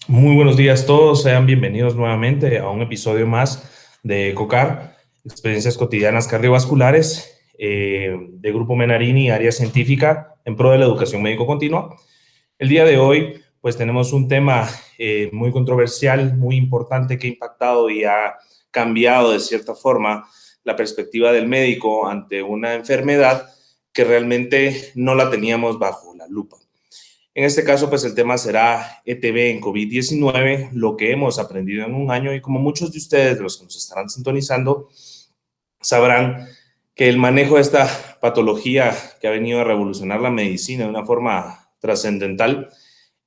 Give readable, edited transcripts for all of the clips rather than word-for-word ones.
Muy buenos días a todos, sean bienvenidos nuevamente a un episodio más de EcoCar, Experiencias Cotidianas Cardiovasculares, de Grupo Menarini, área científica en pro de la educación médico continua. El día de hoy, pues tenemos un tema muy controversial, muy importante que ha impactado y ha cambiado de cierta forma la perspectiva del médico ante una enfermedad que realmente no la teníamos bajo la lupa. En este caso, pues el tema será ETB en COVID-19, lo que hemos aprendido en un año, y como muchos de ustedes, de los que nos estarán sintonizando, sabrán que el manejo de esta patología que ha venido a revolucionar la medicina de una forma trascendental,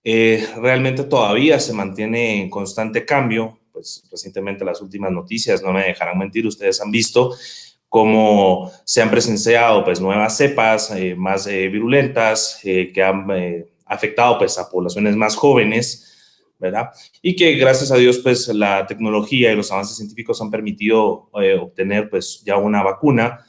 realmente todavía se mantiene en constante cambio. Pues recientemente las últimas noticias, no me dejarán mentir, ustedes han visto cómo se han presenciado pues nuevas cepas más virulentas que han afectado pues a poblaciones más jóvenes, ¿verdad? Y que gracias a Dios pues la tecnología y los avances científicos han permitido obtener pues ya una vacuna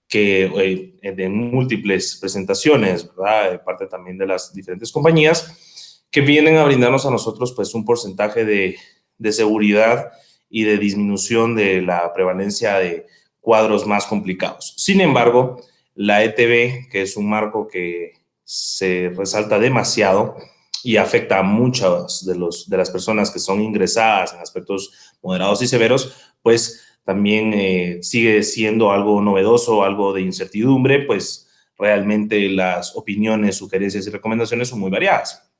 que de múltiples presentaciones, ¿verdad? De parte también de las diferentes compañías que vienen a brindarnos a nosotros pues un porcentaje de seguridad y de disminución de la prevalencia de cuadros más complicados. Sin embargo, la ETB, que es un marco que se resalta demasiado y afecta a muchas de las personas que son ingresadas en aspectos moderados y severos, pues también sigue siendo algo novedoso, algo de incertidumbre, pues realmente las opiniones, sugerencias y recomendaciones son muy variadas.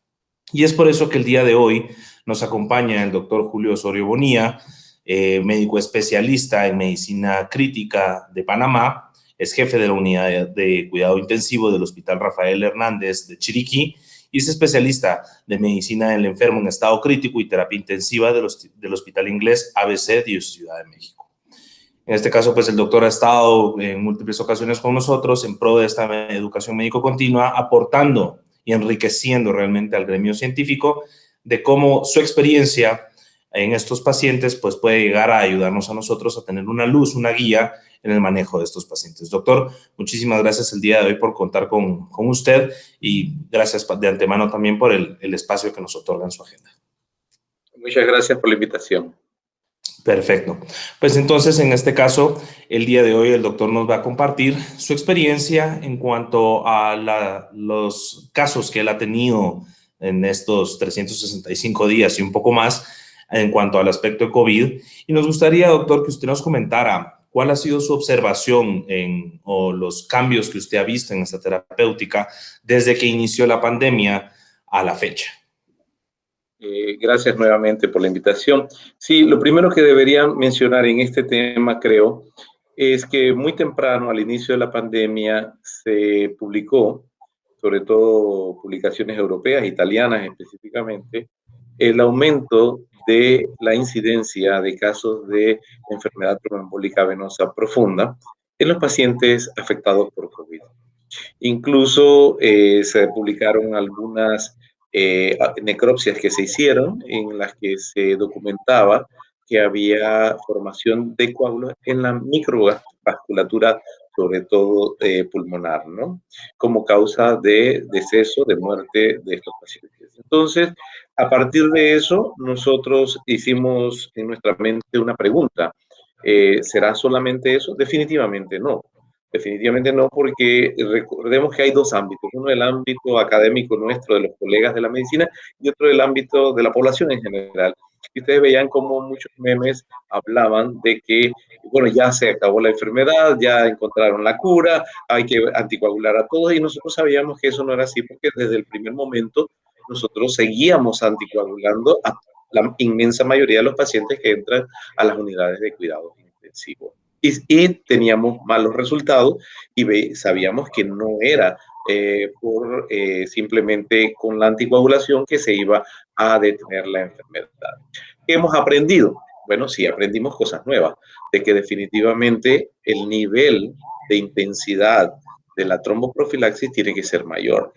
Y es por eso que el día de hoy nos acompaña el doctor Julio Osorio Bonilla, médico especialista en medicina crítica de Panamá, es jefe de la unidad de cuidado intensivo del Hospital Rafael Hernández de Chiriquí y es especialista de medicina del enfermo en estado crítico y terapia intensiva del Hospital Inglés ABC de Ciudad de México. En este caso, pues el doctor ha estado en múltiples ocasiones con nosotros en pro de esta educación médico continua, aportando y enriqueciendo realmente al gremio científico de cómo su experiencia en estos pacientes pues puede llegar a ayudarnos a nosotros a tener una luz, una guía en el manejo de estos pacientes. Doctor, muchísimas gracias el día de hoy por contar con usted y gracias de antemano también por el espacio que nos otorga en su agenda. Muchas gracias por la invitación. Perfecto. Pues entonces, en este caso, el día de hoy el doctor nos va a compartir su experiencia en cuanto a los casos que él ha tenido en estos 365 días y un poco más en cuanto al aspecto de COVID. Y nos gustaría, doctor, que usted nos comentara cuál ha sido su observación o los cambios que usted ha visto en esta terapéutica desde que inició la pandemia a la fecha. Gracias nuevamente por la invitación. Sí, lo primero que debería mencionar en este tema, creo, es que muy temprano, al inicio de la pandemia, se publicó, sobre todo publicaciones europeas, italianas específicamente, el aumento de la incidencia de casos de enfermedad tromboembólica venosa profunda en los pacientes afectados por COVID. Incluso se publicaron algunas necropsias que se hicieron en las que se documentaba que había formación de coágulos en la microvasculatura, sobre todo pulmonar, ¿no? Como causa de deceso, de muerte de estos pacientes. Entonces, a partir de eso, nosotros hicimos en nuestra mente una pregunta. ¿Será solamente eso? Definitivamente no. Definitivamente no, porque recordemos que hay dos ámbitos. Uno, el ámbito académico nuestro, de los colegas de la medicina, y otro, el ámbito de la población en general. Y ustedes veían cómo muchos memes hablaban de que, bueno, ya se acabó la enfermedad, ya encontraron la cura, hay que anticoagular a todos, y nosotros sabíamos que eso no era así, porque desde el primer momento nosotros seguíamos anticoagulando a la inmensa mayoría de los pacientes que entran a las unidades de cuidados intensivos. Y teníamos malos resultados y sabíamos que no era simplemente con la anticoagulación que se iba a detener la enfermedad. ¿Qué hemos aprendido? Bueno, sí, aprendimos cosas nuevas, de que definitivamente el nivel de intensidad de la tromboprofilaxis tiene que ser mayor.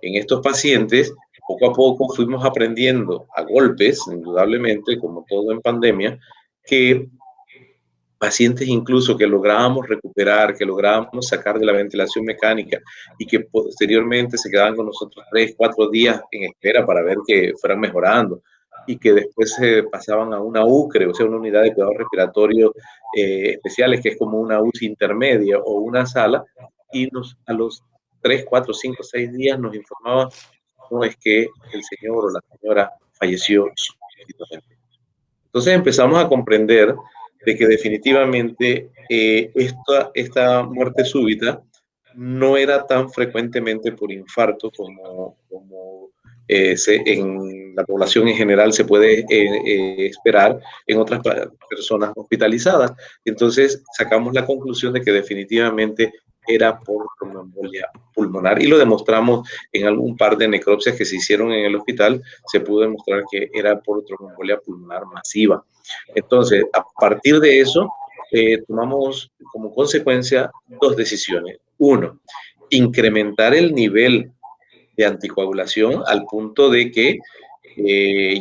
En estos pacientes poco a poco fuimos aprendiendo a golpes, indudablemente, como todo en pandemia, que pacientes incluso que lográbamos recuperar, que lográbamos sacar de la ventilación mecánica y que posteriormente se quedaban con nosotros 3, 4 días en espera para ver que fueran mejorando y que después se pasaban a una UCRE, o sea, una unidad de cuidados respiratorios especiales, que es como una UCI intermedia o una sala, y a los 3, 4, 5, 6 días nos informaban, no es que el señor o la señora falleció súbitamente. Entonces empezamos a comprender de que definitivamente esta muerte súbita no era tan frecuentemente por infarto como en la población en general se puede esperar en otras personas hospitalizadas. Entonces sacamos la conclusión de que definitivamente era por tromboembolia pulmonar y lo demostramos en algún par de necropsias que se hicieron en el hospital, se pudo demostrar que era por tromboembolia pulmonar masiva. Entonces, a partir de eso, tomamos como consecuencia dos decisiones. Uno, incrementar el nivel de anticoagulación al punto de que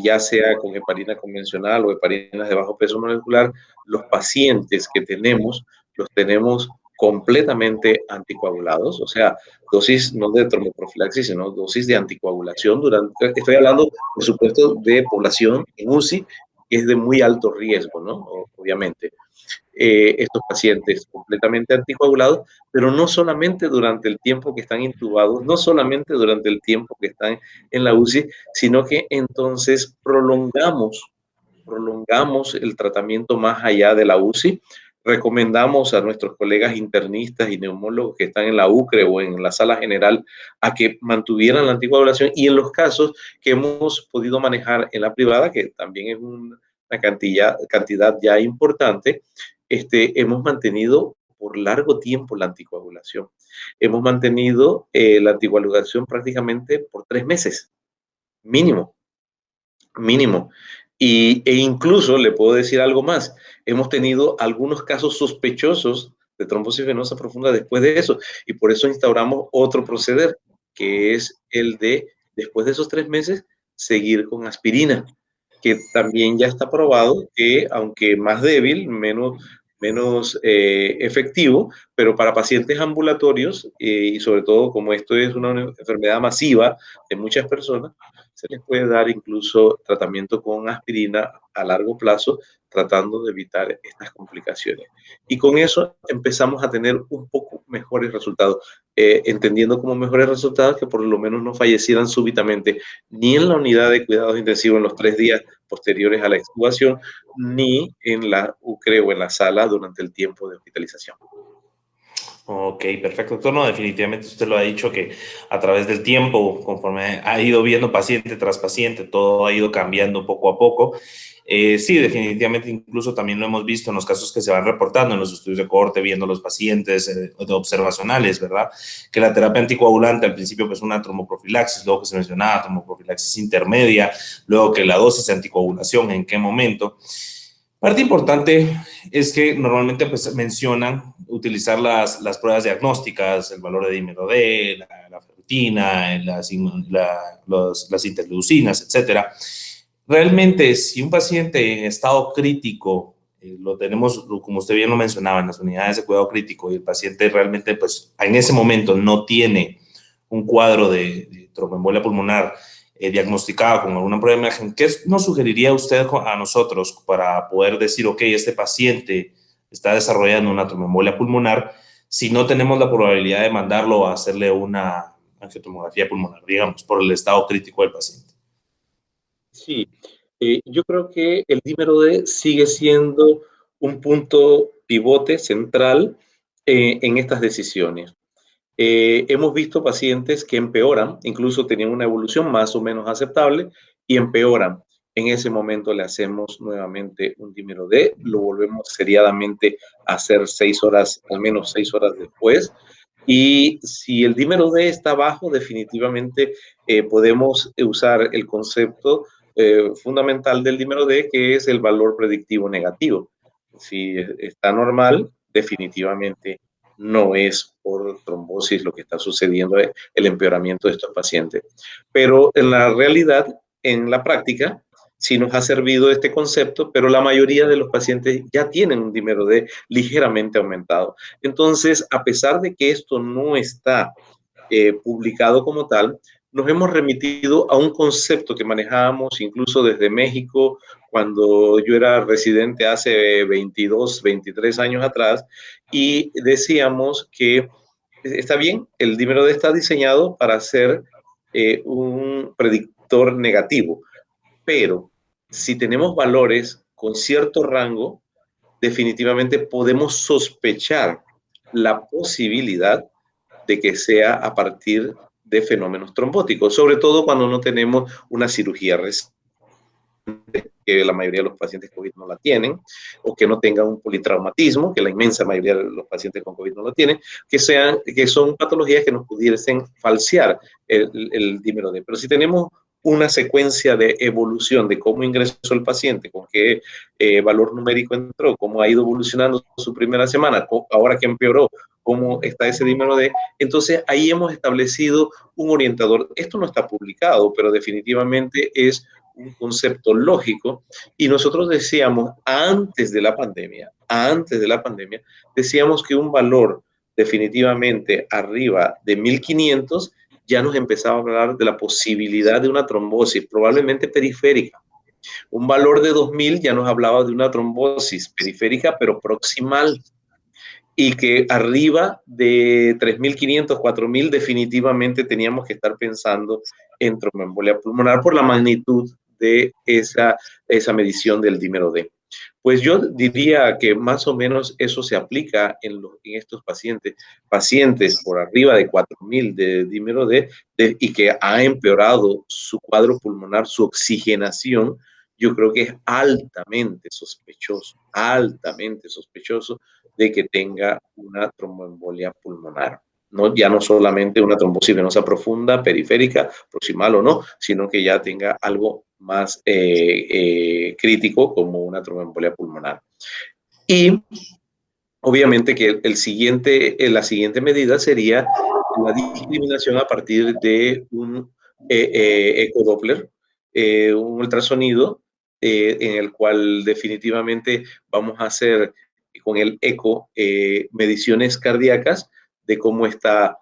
ya sea con heparina convencional o heparinas de bajo peso molecular, los pacientes que tenemos, los tenemos completamente anticoagulados, o sea, dosis no de tromboprofilaxis, sino dosis de anticoagulación estoy hablando, por supuesto, de población en UCI, que es de muy alto riesgo, ¿no? Obviamente. Estos pacientes completamente anticoagulados, pero no solamente durante el tiempo que están intubados, no solamente durante el tiempo que están en la UCI, sino que entonces prolongamos el tratamiento más allá de la UCI. Recomendamos a nuestros colegas internistas y neumólogos que están en la UCRE o en la sala general a que mantuvieran la anticoagulación y en los casos que hemos podido manejar en la privada, que también es una cantidad ya importante, hemos mantenido por largo tiempo la anticoagulación. Hemos mantenido la anticoagulación prácticamente por 3 meses, mínimo, mínimo. E incluso le puedo decir algo más, hemos tenido algunos casos sospechosos de trombosis venosa profunda después de eso, y por eso instauramos otro proceder, que es el de, después de esos 3 meses, seguir con aspirina, que también ya está probado que, aunque más débil, menos efectivo, pero para pacientes ambulatorios, y sobre todo como esto es una enfermedad masiva de muchas personas, se les puede dar incluso tratamiento con aspirina a largo plazo, tratando de evitar estas complicaciones. Y con eso empezamos a tener un poco mejores resultados, entendiendo como mejores resultados que por lo menos no fallecieran súbitamente, ni en la unidad de cuidados intensivos en los 3 días posteriores a la extubación, ni en la UCRE o en la sala durante el tiempo de hospitalización. Ok, perfecto, doctor. No, definitivamente usted lo ha dicho que a través del tiempo, conforme ha ido viendo paciente tras paciente, todo ha ido cambiando poco a poco. Sí, definitivamente, incluso también lo hemos visto en los casos que se van reportando en los estudios de cohorte, viendo los pacientes observacionales, ¿verdad? Que la terapia anticoagulante al principio pues una tromboprofilaxis, luego que se mencionaba tromboprofilaxis intermedia, luego que la dosis de anticoagulación, en qué momento. Parte importante es que normalmente pues, mencionan utilizar las pruebas diagnósticas, el valor de dímero D, la ferritina, las interleucinas, etcétera. Realmente, si un paciente en estado crítico, lo tenemos, como usted bien lo mencionaba, en las unidades de cuidado crítico, y el paciente realmente, pues, en ese momento no tiene un cuadro de tromboembolia pulmonar diagnosticada con alguna prueba de imagen, ¿qué nos sugeriría usted a nosotros para poder decir, ok, este paciente está desarrollando una tromboembolia pulmonar, si no tenemos la probabilidad de mandarlo a hacerle una angiotomografía pulmonar, digamos, por el estado crítico del paciente? Sí, yo creo que el dímero D sigue siendo un punto pivote central en estas decisiones. Hemos visto pacientes que empeoran, incluso tenían una evolución más o menos aceptable y empeoran. En ese momento le hacemos nuevamente un dímero D, lo volvemos seriadamente a hacer 6 horas, al menos 6 horas después. Y si el dímero D está bajo, definitivamente podemos usar el concepto fundamental del dímero D, que es el valor predictivo negativo. Si está normal, definitivamente no es por trombosis lo que está sucediendo, el empeoramiento de estos pacientes. Pero en la realidad, en la práctica, sí nos ha servido este concepto, pero la mayoría de los pacientes ya tienen un dímero D ligeramente aumentado. Entonces, a pesar de que esto no está publicado como tal, nos hemos remitido a un concepto que manejábamos incluso desde México cuando yo era residente hace 22, 23 años atrás, y decíamos que está bien, el dímero D está diseñado para ser un predictor negativo, pero si tenemos valores con cierto rango, definitivamente podemos sospechar la posibilidad de que sea a partir de fenómenos trombóticos, sobre todo cuando no tenemos una cirugía reciente, que la mayoría de los pacientes COVID no la tienen, o que no tengan un politraumatismo, que la inmensa mayoría de los pacientes con COVID no lo tienen, que son patologías que nos pudiesen falsear el dímero D. Pero si tenemos una secuencia de evolución de cómo ingresó el paciente, con qué valor numérico entró, cómo ha ido evolucionando su primera semana, ahora que empeoró, cómo está ese dímero D, entonces ahí hemos establecido un orientador. Esto no está publicado, pero definitivamente es un concepto lógico, y nosotros decíamos antes de la pandemia, decíamos que un valor definitivamente arriba de 1500 ya nos empezaba a hablar de la posibilidad de una trombosis, probablemente periférica. Un valor de 2000 ya nos hablaba de una trombosis periférica, pero proximal, y que arriba de 3.500, 4.000 definitivamente teníamos que estar pensando en tromboembolia pulmonar por la magnitud de esa medición del dímero D. Pues yo diría que más o menos eso se aplica en estos pacientes por arriba de 4.000 de dímero D, y que ha empeorado su cuadro pulmonar, su oxigenación. Yo creo que es altamente sospechoso de que tenga una tromboembolia pulmonar. No, ya no solamente una trombosis venosa profunda, periférica, proximal o no, sino que ya tenga algo más crítico como una tromboembolia pulmonar. Y obviamente que la siguiente medida sería la discriminación a partir de un ecodoppler, un ultrasonido, en el cual definitivamente vamos a hacer con el eco mediciones cardíacas de cómo está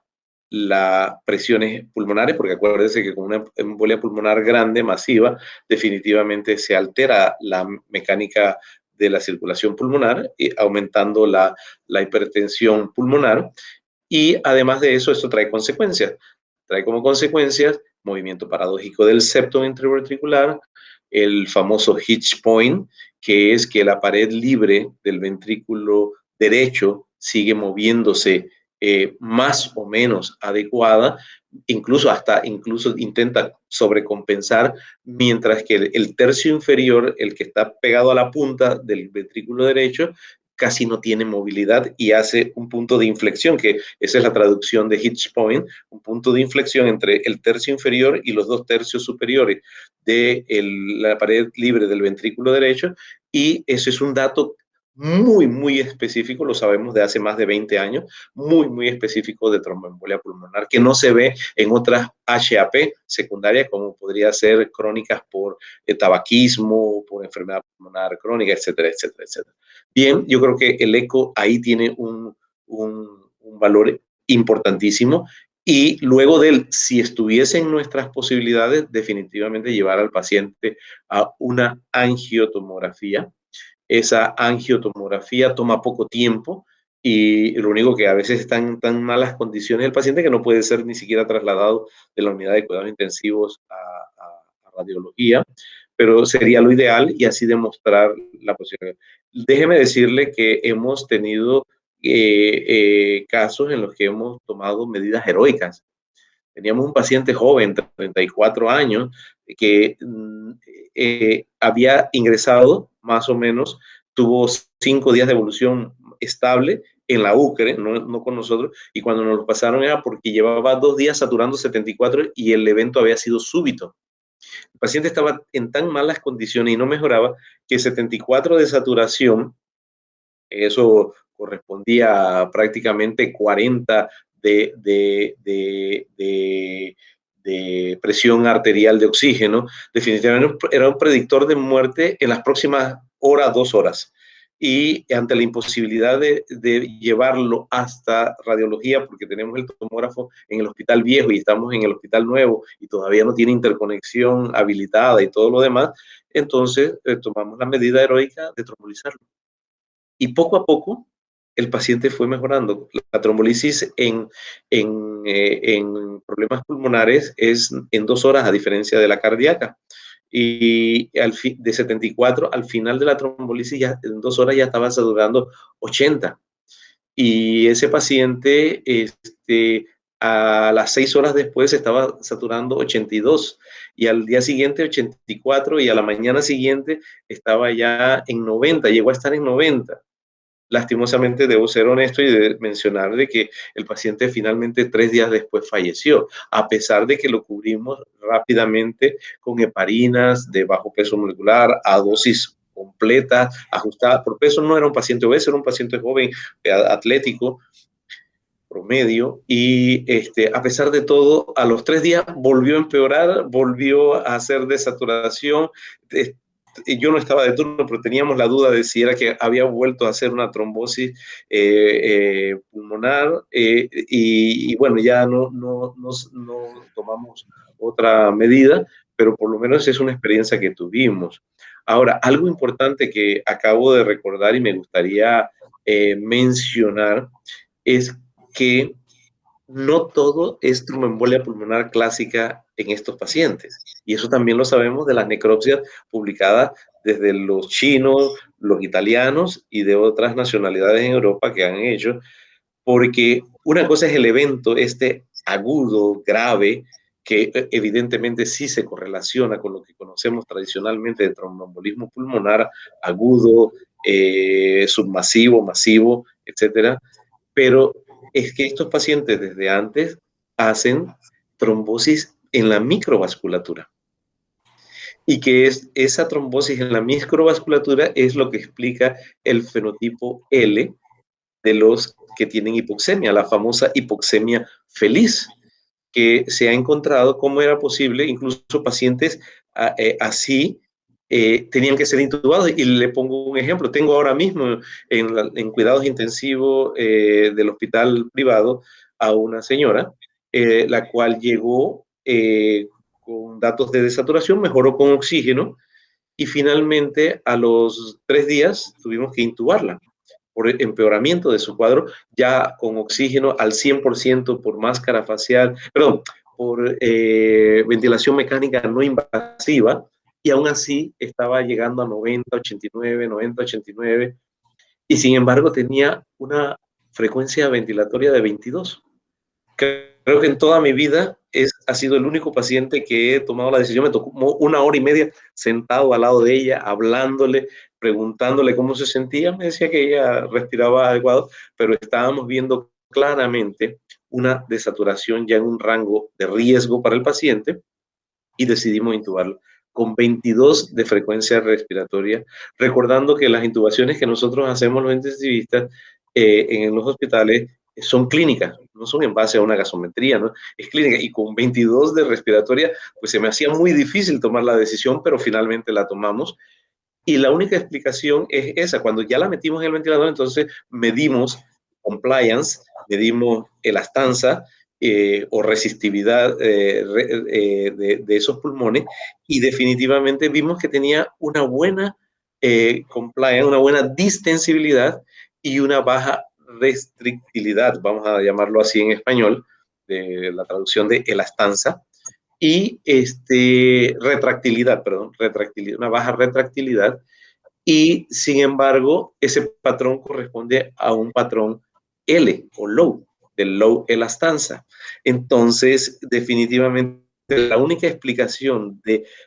las presiones pulmonares, porque acuérdense que con una embolia pulmonar grande, masiva, definitivamente se altera la mecánica de la circulación pulmonar, aumentando la hipertensión pulmonar, y además de eso, esto trae consecuencias. Trae como consecuencias movimiento paradójico del septo ventricular, el famoso hitch point, que es que la pared libre del ventrículo derecho sigue moviéndose más o menos adecuada, incluso intenta sobrecompensar, mientras que el tercio inferior, el que está pegado a la punta del ventrículo derecho, casi no tiene movilidad y hace un punto de inflexión, que esa es la traducción de hitch point, un punto de inflexión entre el tercio inferior y los 2 tercios superiores de la pared libre del ventrículo derecho, y eso es un dato muy, muy específico, lo sabemos de hace más de 20 años, muy, muy específico de tromboembolia pulmonar, que no se ve en otras HAP secundarias, como podría ser crónicas por tabaquismo, por enfermedad pulmonar crónica, etcétera, etcétera, etcétera. Bien, yo creo que el eco ahí tiene un valor importantísimo, y luego de él, si estuviesen nuestras posibilidades, definitivamente llevar al paciente a una angiotomografía. Esa angiotomografía toma poco tiempo, y lo único que a veces está en tan malas condiciones el paciente que no puede ser ni siquiera trasladado de la unidad de cuidados intensivos a radiología, pero sería lo ideal, y así demostrar la posibilidad. Déjeme decirle que hemos tenido casos en los que hemos tomado medidas heroicas. Teníamos un paciente joven, 34 años, que había ingresado más o menos, tuvo 5 días de evolución estable en la UCRE, no con nosotros, y cuando nos lo pasaron era porque llevaba 2 días saturando 74 y el evento había sido súbito. El paciente estaba en tan malas condiciones y no mejoraba que 74 de saturación Eso correspondía a prácticamente 40 de presión arterial de oxígeno. Definitivamente era un predictor de muerte en las próximas horas, 2 horas. Y ante la imposibilidad de llevarlo hasta radiología, porque tenemos el tomógrafo en el hospital viejo y estamos en el hospital nuevo y todavía no tiene interconexión habilitada y todo lo demás, entonces tomamos la medida heroica de trombolizarlo. Y poco a poco el paciente fue mejorando. La trombolisis en problemas pulmonares es en 2 horas, a diferencia de la cardíaca. Y de 74, al final de la trombolisis, ya en 2 horas ya estaba saturando 80. Y ese paciente, a las 6 horas después estaba saturando 82, y al día siguiente 84, y a la mañana siguiente estaba ya en 90, llegó a estar en 90. Lastimosamente debo ser honesto y de mencionar de que el paciente finalmente 3 días después falleció, a pesar de que lo cubrimos rápidamente con heparinas de bajo peso molecular a dosis completa, ajustada por peso. No era un paciente obeso, era un paciente joven, atlético, promedio, y a pesar de todo, a los 3 días volvió a empeorar, volvió a hacer desaturación. Yo no estaba de turno, pero teníamos la duda de si era que había vuelto a hacer una trombosis pulmonar, y bueno, ya no tomamos otra medida, pero por lo menos es una experiencia que tuvimos. Ahora, algo importante que acabo de recordar y me gustaría mencionar es que no todo es tromboembolia pulmonar clásica en estos pacientes. Y eso también lo sabemos de las necropsias publicadas desde los chinos, los italianos y de otras nacionalidades en Europa que han hecho, porque una cosa es el evento agudo, grave, que evidentemente sí se correlaciona con lo que conocemos tradicionalmente de tromboembolismo pulmonar agudo, submasivo, masivo, etcétera. Pero es que estos pacientes desde antes hacen trombosis en la microvasculatura, y que esa trombosis en la microvasculatura es lo que explica el fenotipo L de los que tienen hipoxemia, la famosa hipoxemia feliz, que se ha encontrado cómo era posible, incluso pacientes así tenían que ser intubados. Y le pongo un ejemplo, tengo ahora mismo en cuidados intensivos del hospital privado a una señora, la cual llegó con datos de desaturación, mejoró con oxígeno, y finalmente a los 3 días tuvimos que intubarla por empeoramiento de su cuadro, ya con oxígeno al 100% por máscara facial, perdón, por ventilación mecánica no invasiva, y aún así estaba llegando a 90, 89, 90, 89, y sin embargo tenía una frecuencia ventilatoria de 22. Creo que en toda mi vida ha sido el único paciente que he tomado la decisión. Me tocó 1 hora y media sentado al lado de ella, hablándole, preguntándole cómo se sentía. Me decía que ella respiraba adecuado, pero estábamos viendo claramente una desaturación ya en un rango de riesgo para el paciente, y decidimos intubarlo con 22 de frecuencia respiratoria, recordando que las intubaciones que nosotros hacemos los intensivistas en los hospitales son clínicas, no son en base a una gasometría, ¿no? Es clínica, y con 22 de respiratoria, pues se me hacía muy difícil tomar la decisión, pero finalmente la tomamos. Y la única explicación es esa: cuando ya la metimos en el ventilador, entonces medimos compliance, medimos elastanza o resistividad de esos pulmones, y definitivamente vimos que tenía una buena compliance, una buena distensibilidad y una baja restrictilidad, vamos a llamarlo así en español, de la traducción de elastanza, y retractilidad, una baja retractilidad. Y sin embargo, ese patrón corresponde a un patrón L o low, del low elastanza. Entonces, definitivamente, la única explicación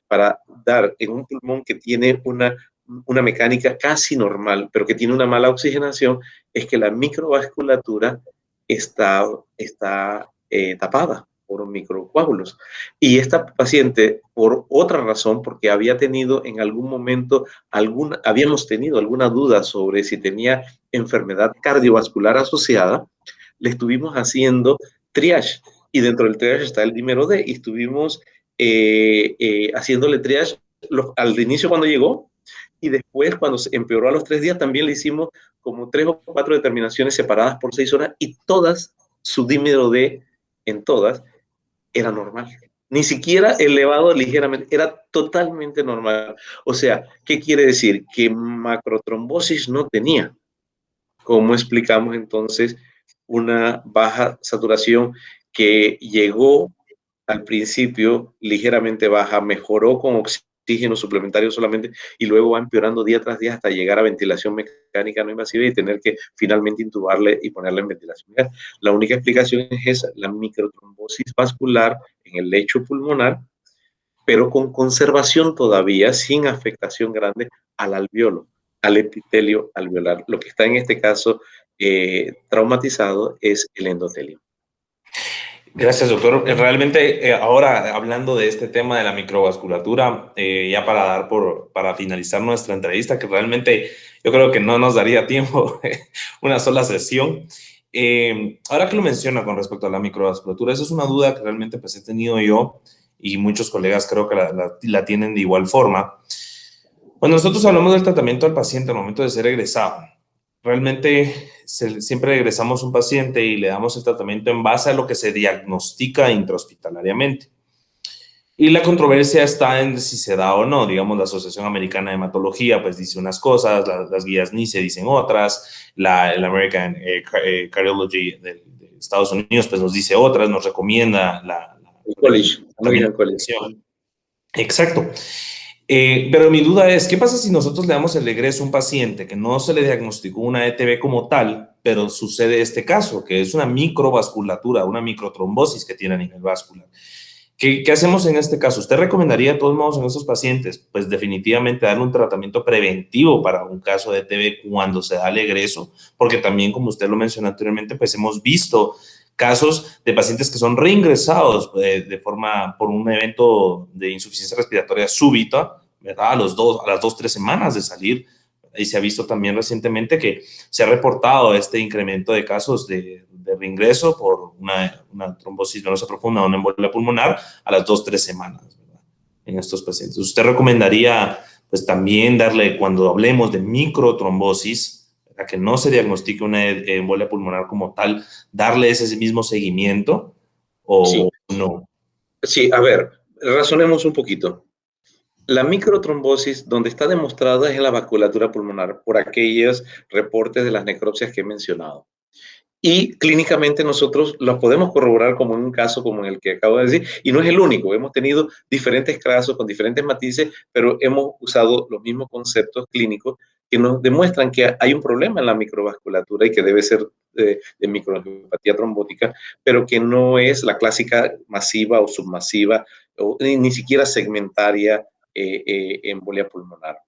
para dar en un pulmón que tiene una mecánica casi normal, pero que tiene una mala oxigenación, es que la microvasculatura está tapada. por microcoágulos. Y esta paciente, por otra razón, porque había tenido en algún momento habíamos tenido alguna duda sobre si tenía enfermedad cardiovascular asociada, le estuvimos haciendo triage. Y dentro del triage está el dímero D. Y estuvimos haciéndole triage al inicio cuando llegó, y después cuando se empeoró a los 3 días también le hicimos como 3 o 4 determinaciones separadas por 6 horas, y todas, su dímero D en todas era normal. Ni siquiera elevado ligeramente, era totalmente normal. O sea, ¿qué quiere decir? Que macrotrombosis no tenía. ¿Cómo explicamos entonces una baja saturación que llegó al principio ligeramente baja, mejoró con oxígeno suplementario solamente, y luego va empeorando día tras día hasta llegar a ventilación mecánica no invasiva y tener que finalmente intubarle y ponerle en ventilación mecánica? La única explicación es esa, la microtrombosis vascular en el lecho pulmonar, pero con conservación todavía, sin afectación grande al alveolo, al epitelio alveolar. Lo que está en este caso traumatizado es el endotelio. Gracias, doctor. Realmente, ahora hablando de este tema de la microvasculatura, ya para finalizar nuestra entrevista, que realmente yo creo que no nos daría tiempo una sola sesión. Ahora que lo menciona con respecto a la microvasculatura, esa es una duda que realmente pues he tenido yo, y muchos colegas creo que la tienen de igual forma. Cuando nosotros hablamos del tratamiento del paciente al momento de ser egresado, realmente siempre regresamos a un paciente y le damos el tratamiento en base a lo que se diagnostica intrahospitalariamente. Y la controversia está en si se da o no. Digamos, la Asociación Americana de Hematología pues dice unas cosas, las guías NICE dicen otras, el American Cardiology de Estados Unidos pues nos dice otras, nos recomienda El college, American College. Exacto. Pero mi duda es, ¿qué pasa si nosotros le damos el egreso a un paciente que no se le diagnosticó una ETB como tal, pero sucede este caso, que es una microvasculatura, una microtrombosis que tiene a nivel vascular? ¿Qué hacemos en este caso? ¿Usted recomendaría de todos modos en estos pacientes, pues definitivamente darle un tratamiento preventivo para un caso de ETB cuando se da el egreso? Porque también, como usted lo mencionó anteriormente, pues hemos visto casos de pacientes que son reingresados por un evento de insuficiencia respiratoria súbita, ¿verdad? A las 2, 3 semanas de salir. Y se ha visto también recientemente que se ha reportado este incremento de casos de reingreso por una trombosis venosa profunda o una embolia pulmonar a las 2, 3 semanas, ¿verdad? En estos pacientes. ¿Usted recomendaría pues también darle, cuando hablemos de microtrombosis, a que no se diagnostique una embolia pulmonar como tal, darle ese mismo seguimiento o no? Sí, a ver, razonemos un poquito. La microtrombosis, donde está demostrada, es en la vasculatura pulmonar por aquellos reportes de las necropsias que he mencionado. Y clínicamente nosotros los podemos corroborar como en un caso como en el que acabo de decir, y no es el único. Hemos tenido diferentes casos con diferentes matices, pero hemos usado los mismos conceptos clínicos que nos demuestran que hay un problema en la microvasculatura y que debe ser de microangiopatía trombótica, pero que no es la clásica masiva o submasiva o ni siquiera segmentaria embolia pulmonar.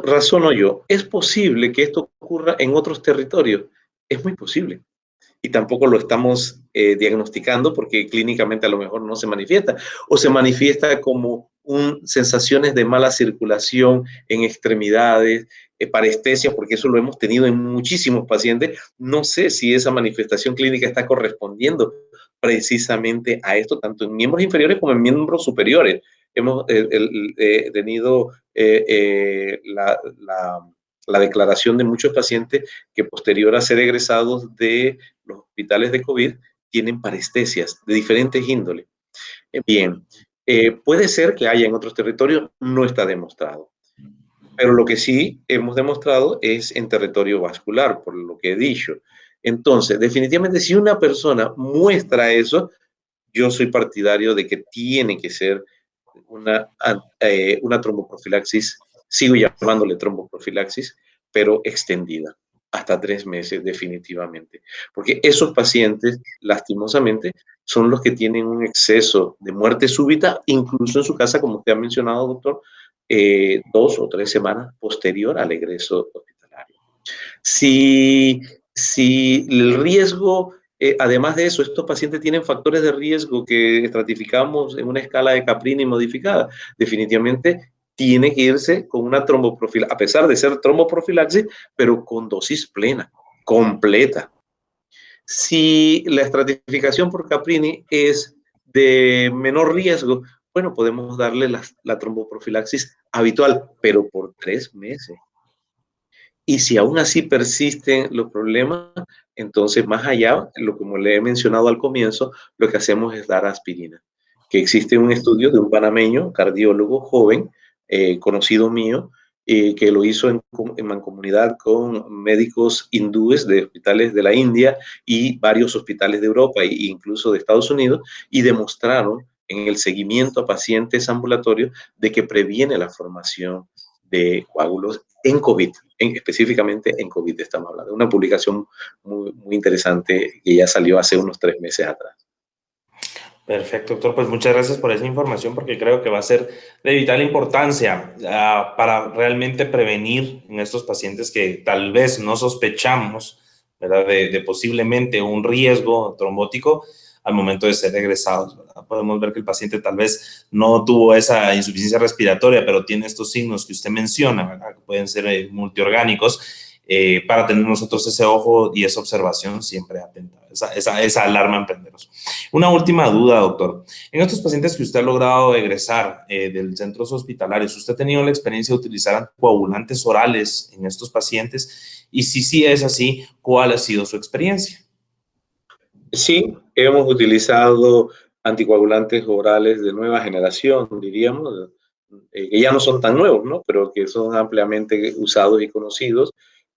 Razono yo, ¿es posible que esto ocurra en otros territorios? Es muy posible. Y tampoco lo estamos diagnosticando porque clínicamente a lo mejor no se manifiesta, o se manifiesta como sensaciones de mala circulación en extremidades, parestesia, porque eso lo hemos tenido en muchísimos pacientes. No sé si esa manifestación clínica está correspondiendo precisamente a esto, tanto en miembros inferiores como en miembros superiores. Hemos tenido la declaración de muchos pacientes que posterior a ser egresados de los hospitales de COVID tienen parestesias de diferentes índoles. Bien, puede ser que haya en otros territorios, no está demostrado. Pero lo que sí hemos demostrado es en territorio vascular, por lo que he dicho. Entonces, definitivamente, si una persona muestra eso, yo soy partidario de que tiene que ser una tromboprofilaxis, sigo llamándole tromboprofilaxis, pero extendida, hasta 3 meses definitivamente. Porque esos pacientes, lastimosamente, son los que tienen un exceso de muerte súbita, incluso en su casa, como usted ha mencionado, doctor, 2 o 3 semanas posterior al egreso hospitalario. Si el riesgo Además de eso, estos pacientes tienen factores de riesgo que estratificamos en una escala de Caprini modificada. Definitivamente tiene que irse con una tromboprofilaxis, a pesar de ser tromboprofilaxis, pero con dosis plena, completa. Si la estratificación por Caprini es de menor riesgo, bueno, podemos darle la tromboprofilaxis habitual, pero por 3 meses. Y si aún así persisten los problemas, entonces más allá, como le he mencionado al comienzo, lo que hacemos es dar aspirina. Que existe un estudio de un panameño, cardiólogo joven, conocido mío, que lo hizo en mancomunidad con médicos hindúes de hospitales de la India y varios hospitales de Europa e incluso de Estados Unidos, y demostraron en el seguimiento a pacientes ambulatorios de que previene la formación de coágulos en COVID, específicamente en COVID estamos hablando. Una publicación muy interesante que ya salió hace unos 3 meses atrás. Perfecto, doctor. Pues muchas gracias por esa información porque creo que va a ser de vital importancia para realmente prevenir en estos pacientes que tal vez no sospechamos, ¿verdad? De posiblemente un riesgo trombótico al momento de ser egresados, ¿verdad? Podemos ver que el paciente tal vez no tuvo esa insuficiencia respiratoria, pero tiene estos signos que usted menciona, ¿verdad? Que pueden ser multiorgánicos. Para tener nosotros ese ojo y esa observación siempre atenta, esa alarma en prenderos. Una última duda, doctor. En estos pacientes que usted ha logrado egresar del centros hospitalarios, ¿usted ha tenido la experiencia de utilizar anticoagulantes orales en estos pacientes? Y si sí es así, ¿cuál ha sido su experiencia? Sí, hemos utilizado anticoagulantes orales de nueva generación, diríamos, que ya no son tan nuevos, ¿no? Pero que son ampliamente usados y conocidos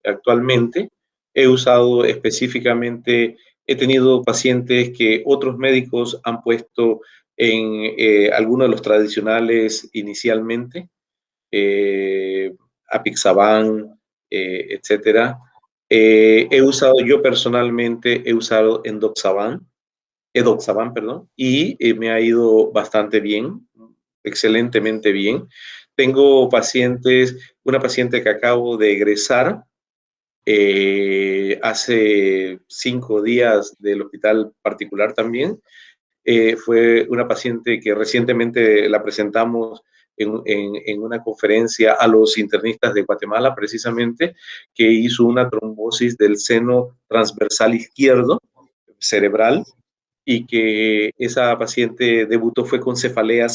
actualmente. He usado específicamente, he tenido pacientes que otros médicos han puesto en algunos de los tradicionales inicialmente, Apixaban, etcétera. He usado, yo personalmente he usado Edoxaban, perdón, y me ha ido bastante bien, excelentemente bien. Tengo pacientes, una paciente que acabo de egresar hace 5 días del hospital particular también. Fue una paciente que recientemente la presentamos en una conferencia a los internistas de Guatemala, precisamente, que hizo una trombosis del seno transversal izquierdo cerebral, y que esa paciente debutó fue con cefalea,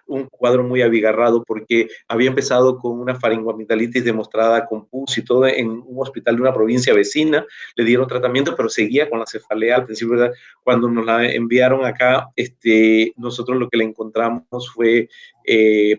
un cuadro muy abigarrado porque había empezado con una faringoamigdalitis demostrada con pus y todo en un hospital de una provincia vecina, le dieron tratamiento, pero seguía con la cefalea al principio, ¿verdad? Cuando nos la enviaron acá, nosotros lo que le encontramos fue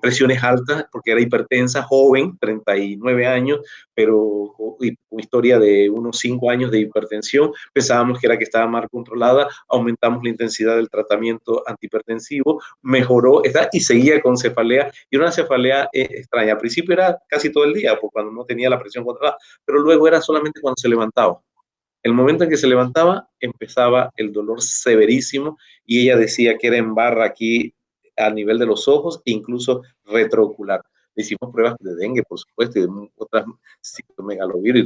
presiones altas, porque era hipertensa, joven, 39 años, pero con historia de unos 5 años de hipertensión. Pensábamos que era que estaba mal controlada, aumentamos la intensidad del tratamiento antihipertensivo, mejoró y seguía con cefalea, y una cefalea extraña. Al principio era casi todo el día, porque cuando no tenía la presión controlada, pero luego era solamente cuando se levantaba. El momento en que se levantaba, empezaba el dolor severísimo, y ella decía que era en barra aquí a nivel de los ojos e incluso retroocular. Le hicimos pruebas de dengue, por supuesto, y de otras citomegalovirus, y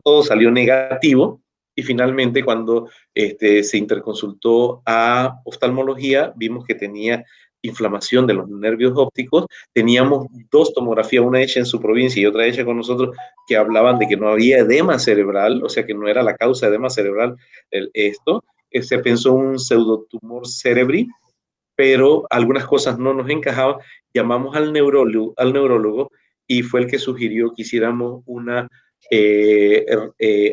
todo salió negativo. Y finalmente, cuando se interconsultó a oftalmología, vimos que tenía inflamación de los nervios ópticos. Teníamos 2 tomografías, una hecha en su provincia y otra hecha con nosotros, que hablaban de que no había edema cerebral, o sea que no era la causa de edema cerebral esto. Se pensó un pseudotumor cerebri, pero algunas cosas no nos encajaban. Llamamos al neurólogo, y fue el que sugirió que hiciéramos una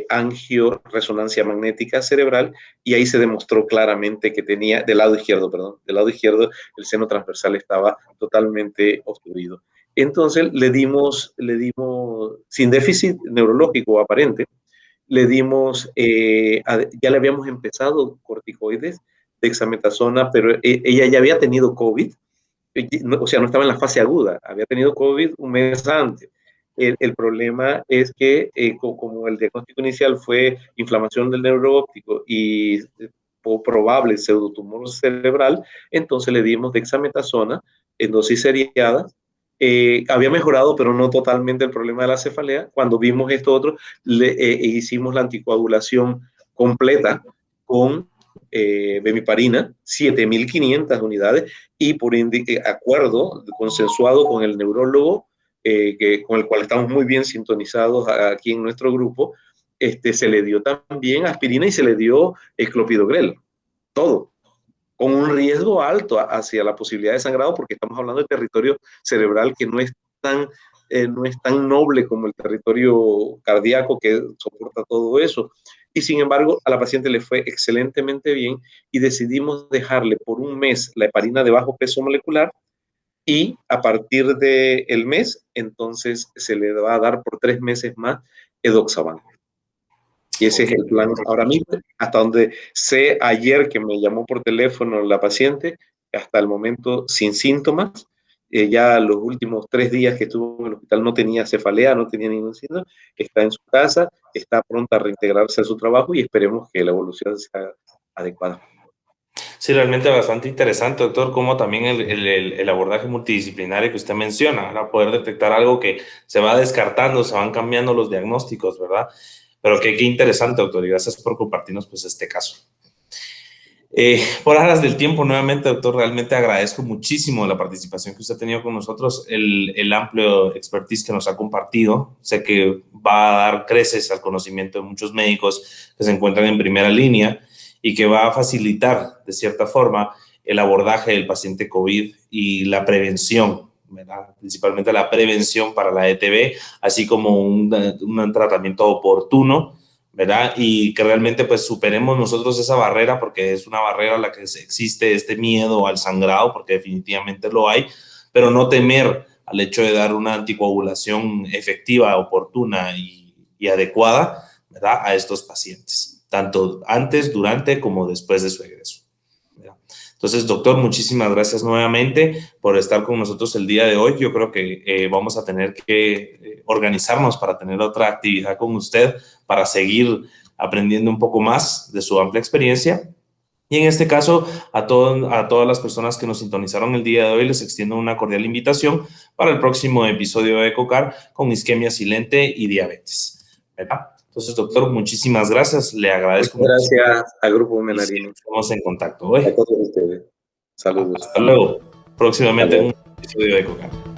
angioresonancia magnética cerebral, y ahí se demostró claramente que tenía, del lado izquierdo, el seno transversal estaba totalmente obstruido. Entonces le dimos sin déficit neurológico aparente, le dimos, ya le habíamos empezado corticoides, dexametasona, pero ella ya había tenido COVID, o sea, no estaba en la fase aguda, había tenido COVID un mes antes. El problema es que, como el diagnóstico inicial fue inflamación del nervio óptico y probable pseudotumor cerebral, entonces le dimos dexametasona en dosis seriadas. Había mejorado, pero no totalmente el problema de la cefalea. Cuando vimos esto otro, hicimos la anticoagulación completa con bemiparina, 7.500 unidades, y por acuerdo consensuado con el neurólogo, con el cual estamos muy bien sintonizados aquí en nuestro grupo, se le dio también aspirina y se le dio clopidogrel, todo, con un riesgo alto hacia la posibilidad de sangrado, porque estamos hablando de territorio cerebral que no es tan noble como el territorio cardíaco que soporta todo eso. Y sin embargo, a la paciente le fue excelentemente bien y decidimos dejarle por un mes la heparina de bajo peso molecular, y a partir del mes, entonces se le va a dar por 3 meses más edoxaban. Y ese es el plan ahora mismo, hasta donde sé ayer que me llamó por teléfono la paciente, hasta el momento sin síntomas. Ya los últimos 3 días que estuvo en el hospital no tenía cefalea, no tenía ningún síntoma, está en su casa, está pronta a reintegrarse a su trabajo y esperemos que la evolución sea adecuada. Sí, realmente bastante interesante, doctor, como también el abordaje multidisciplinario que usted menciona, para poder detectar algo que se va descartando, se van cambiando los diagnósticos, ¿verdad? Pero qué interesante, doctor, y gracias por compartirnos pues este caso. Por aras del tiempo, nuevamente, doctor, realmente agradezco muchísimo la participación que usted ha tenido con nosotros, el amplio expertise que nos ha compartido. Sé que va a dar creces al conocimiento de muchos médicos que se encuentran en primera línea y que va a facilitar, de cierta forma, el abordaje del paciente COVID y la prevención, ¿verdad? Principalmente la prevención para la ETB, así como un tratamiento oportuno, ¿verdad? Y que realmente pues superemos nosotros esa barrera, porque es una barrera a la que existe este miedo al sangrado, porque definitivamente lo hay, pero no temer al hecho de dar una anticoagulación efectiva, oportuna y adecuada, ¿verdad? A estos pacientes, tanto antes, durante como después de su egreso, ¿verdad? Entonces, doctor, muchísimas gracias nuevamente por estar con nosotros el día de hoy. Yo creo que vamos a tener que organizarnos para tener otra actividad con usted, para seguir aprendiendo un poco más de su amplia experiencia. Y en este caso, a todas las personas que nos sintonizaron el día de hoy, les extiendo una cordial invitación para el próximo episodio de EcoCar con isquemia silente y diabetes, ¿verdad? Entonces, doctor, muchísimas gracias. Le agradezco. Muchas gracias al Grupo Menarini. Estamos en contacto hoy. A todos ustedes. Saludos. Hasta luego. Próximamente en un episodio de EcoCar.